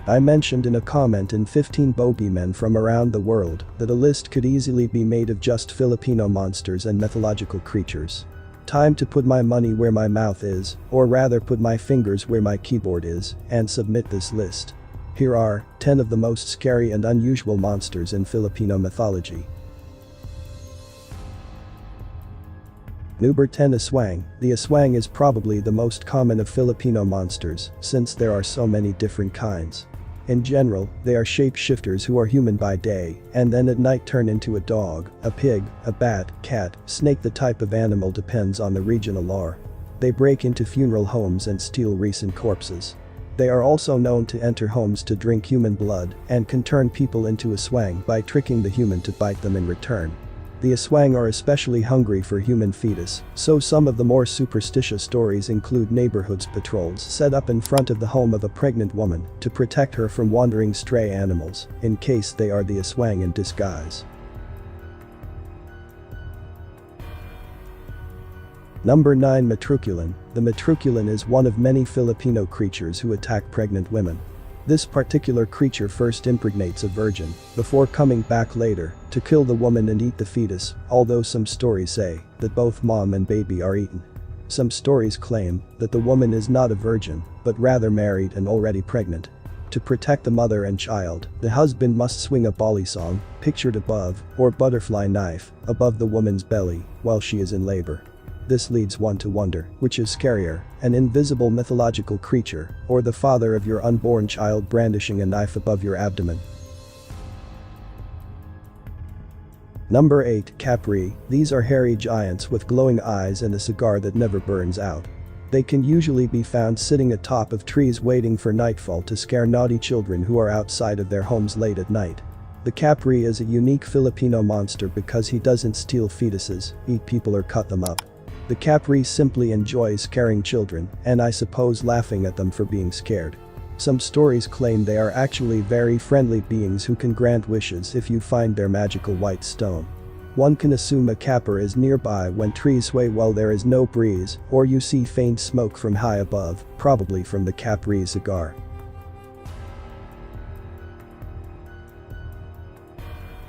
I mentioned in a comment in 15 Bogeymen from around the world that a list could easily be made of just Filipino monsters and mythological creatures. Time to put my money where my mouth is, or rather put my fingers where my keyboard is, and submit this list. Here are 10 of the most scary and unusual monsters in Filipino mythology. Number 10. Asswang. The Asswang is probably the most common of Filipino monsters, since there are so many different kinds. In general, they are shapeshifters who are human by day, and then at night turn into a dog, a pig, a bat, cat, snake. The type of animal depends on the regional lore. They break into funeral homes and steal recent corpses. They are also known to enter homes to drink human blood, and can turn people into Asswang by tricking the human to bite them in return. The Asswang are especially hungry for human fetus, so some of the more superstitious stories include neighborhoods patrols set up in front of the home of a pregnant woman to protect her from wandering stray animals, in case they are the Asswang in disguise. Number 9. Matriculin. The Matriculin is one of many Filipino creatures who attack pregnant women. This particular creature first impregnates a virgin, before coming back later to kill the woman and eat the fetus, although some stories say that both mom and baby are eaten. Some stories claim that the woman is not a virgin, but rather married and already pregnant. To protect the mother and child, the husband must swing a balisong, pictured above, or butterfly knife, above the woman's belly while she is in labor. This leads one to wonder, which is scarier, an invisible mythological creature, or the father of your unborn child brandishing a knife above your abdomen? Number 8. Capri. These are hairy giants with glowing eyes and a cigar that never burns out. They can usually be found sitting atop of trees waiting for nightfall to scare naughty children who are outside of their homes late at night. The Capri is a unique Filipino monster because he doesn't steal fetuses, eat people or cut them up. The Capri simply enjoys scaring children, and I suppose laughing at them for being scared. Some stories claim they are actually very friendly beings who can grant wishes if you find their magical white stone. One can assume a Capri is nearby when trees sway while there is no breeze, or you see faint smoke from high above, probably from the Capri cigar.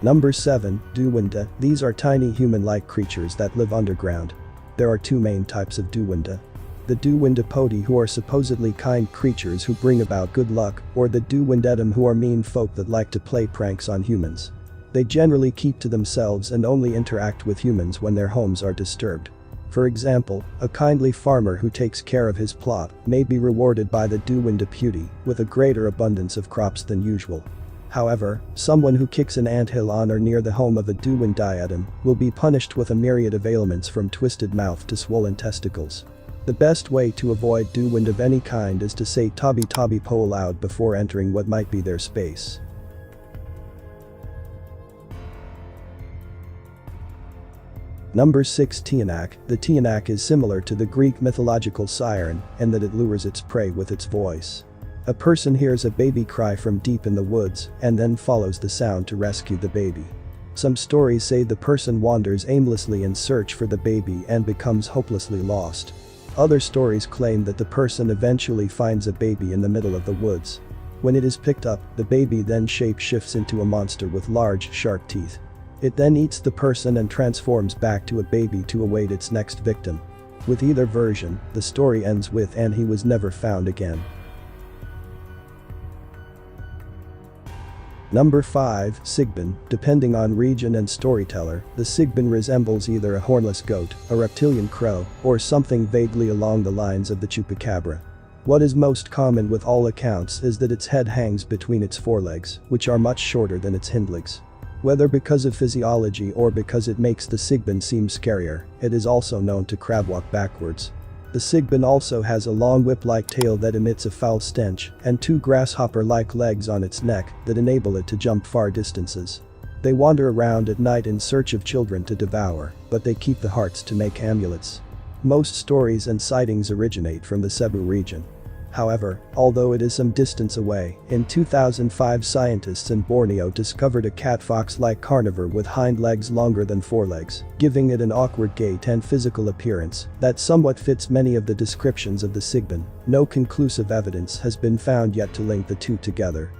Number 7. Dewinda. These are tiny human-like creatures that live underground. There are two main types of Dewinda. The Dewinda poti, who are supposedly kind creatures who bring about good luck, or the Dewindetum, who are mean folk that like to play pranks on humans. They generally keep to themselves and only interact with humans when their homes are disturbed. For example, a kindly farmer who takes care of his plot may be rewarded by the Dewinda puti with a greater abundance of crops than usual. However, someone who kicks an anthill on or near the home of a Dewindiatum will be punished with a myriad of ailments from twisted mouth to swollen testicles. The best way to avoid Dewind of any kind is to say tabi tabi po aloud before entering what might be their space. Number 6. Tianak. The Tianak is similar to the Greek mythological siren in that it lures its prey with its voice. A person hears a baby cry from deep in the woods and then follows the sound to rescue the baby. Some stories say the person wanders aimlessly in search for the baby and becomes hopelessly lost. Other stories claim that the person eventually finds a baby in the middle of the woods. When it is picked up, the baby then shape-shifts into a monster with large, sharp teeth. It then eats the person and transforms back to a baby to await its next victim. With either version, the story ends with "and he was never found again." Number 5. Sigmund. Depending on region and storyteller, the Sigmund resembles either a hornless goat, a reptilian crow, or something vaguely along the lines of the chupacabra. What is most common with all accounts is that its head hangs between its forelegs, which are much shorter than its hindlegs. Whether because of physiology or because it makes the Sigmund seem scarier, it is also known to crab walk backwards. The Sigmund also has a long whip-like tail that emits a foul stench and two grasshopper-like legs on its neck that enable it to jump far distances. They wander around at night in search of children to devour, but they keep the hearts to make amulets. Most stories and sightings originate from the Cebu region. However, although it is some distance away, in 2005 scientists in Borneo discovered a catfox-like carnivore with hind legs longer than forelegs, giving it an awkward gait and physical appearance that somewhat fits many of the descriptions of the Sigmund. No conclusive evidence has been found yet to link the two together.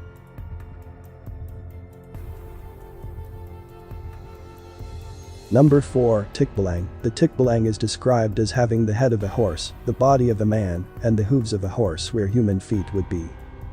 Number 4. Tickblang. The Tickblang is described as having the head of a horse, the body of a man, and the hooves of a horse where human feet would be.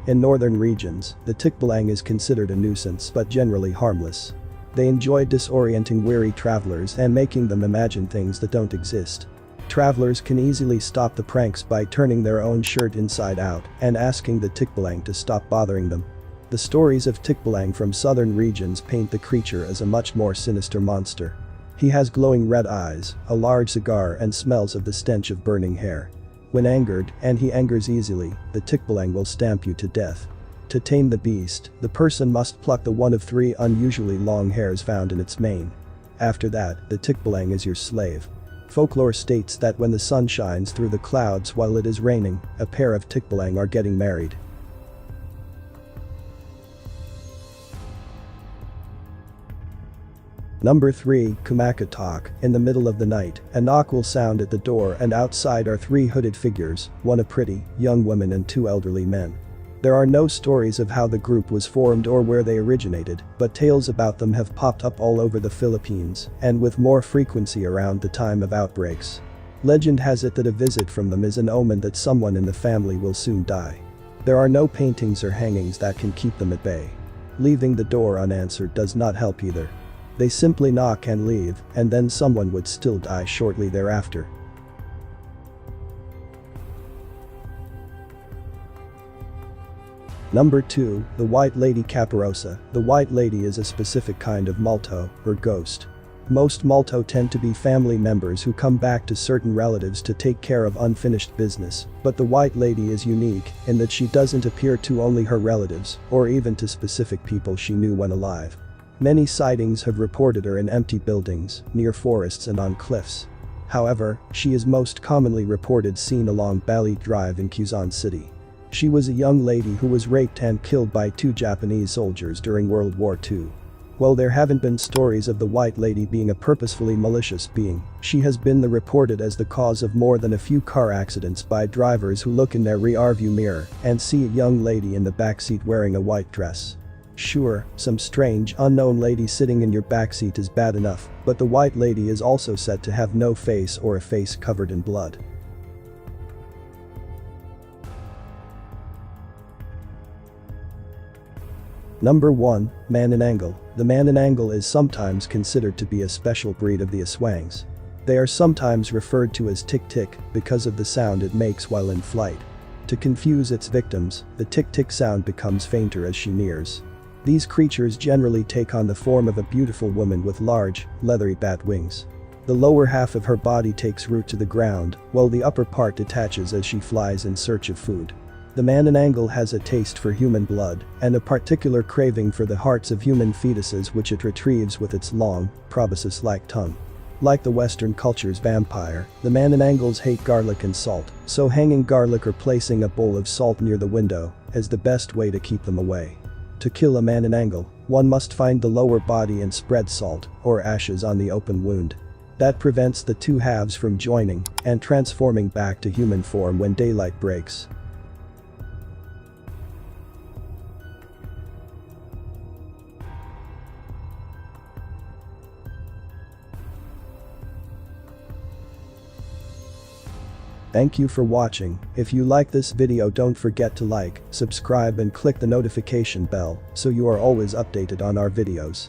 In northern regions, the Tickblang is considered a nuisance but generally harmless. They enjoy disorienting weary travelers and making them imagine things that don't exist. Travelers can easily stop the pranks by turning their own shirt inside out and asking the Tickblang to stop bothering them. The stories of Tickblang from southern regions paint the creature as a much more sinister monster. He has glowing red eyes, a large cigar and smells of the stench of burning hair. When angered, and he angers easily, the Tickblang will stamp you to death. To tame the beast, the person must pluck the one of 3 unusually long hairs found in its mane. After that, the Tickblang is your slave. Folklore states that when the sun shines through the clouds while it is raining, a pair of Tickblang are getting married. Number 3. Kumakatak. In the middle of the night, a knock will sound at the door and outside are 3 hooded figures, one a pretty, young woman and 2 elderly men. There are no stories of how the group was formed or where they originated, but tales about them have popped up all over the Philippines, and with more frequency around the time of outbreaks. Legend has it that a visit from them is an omen that someone in the family will soon die. There are no paintings or hangings that can keep them at bay. Leaving the door unanswered does not help either. They simply knock and leave, and then someone would still die shortly thereafter. Number 2. The White Lady Caparosa. The White Lady is a specific kind of multo, or ghost. Most multo tend to be family members who come back to certain relatives to take care of unfinished business, but the White Lady is unique in that she doesn't appear to only her relatives, or even to specific people she knew when alive. Many sightings have reported her in empty buildings, near forests and on cliffs. However, she is most commonly reported seen along Bali Drive in Quezon City. She was a young lady who was raped and killed by 2 Japanese soldiers during World War II. While there haven't been stories of the White Lady being a purposefully malicious being, she has been reported as the cause of more than a few car accidents by drivers who look in their rearview mirror and see a young lady in the backseat wearing a white dress. Sure, some strange, unknown lady sitting in your backseat is bad enough, but the White Lady is also said to have no face or a face covered in blood. Number 1. Manananggal. The Manananggal is sometimes considered to be a special breed of the Asswangs. They are sometimes referred to as tick-tick because of the sound it makes while in flight. To confuse its victims, the tick-tick sound becomes fainter as she nears. These creatures generally take on the form of a beautiful woman with large, leathery bat wings. The lower half of her body takes root to the ground, while the upper part detaches as she flies in search of food. The Manananggal has a taste for human blood, and a particular craving for the hearts of human fetuses which it retrieves with its long, proboscis-like tongue. Like the Western culture's vampire, the Manananggals hate garlic and salt, so hanging garlic or placing a bowl of salt near the window is the best way to keep them away. To kill a Manananggal, one must find the lower body and spread salt, or ashes on the open wound. That prevents the 2 halves from joining and transforming back to human form when daylight breaks. Thank you for watching. If you like this video, don't forget to like, subscribe and click the notification bell so you are always updated on our videos.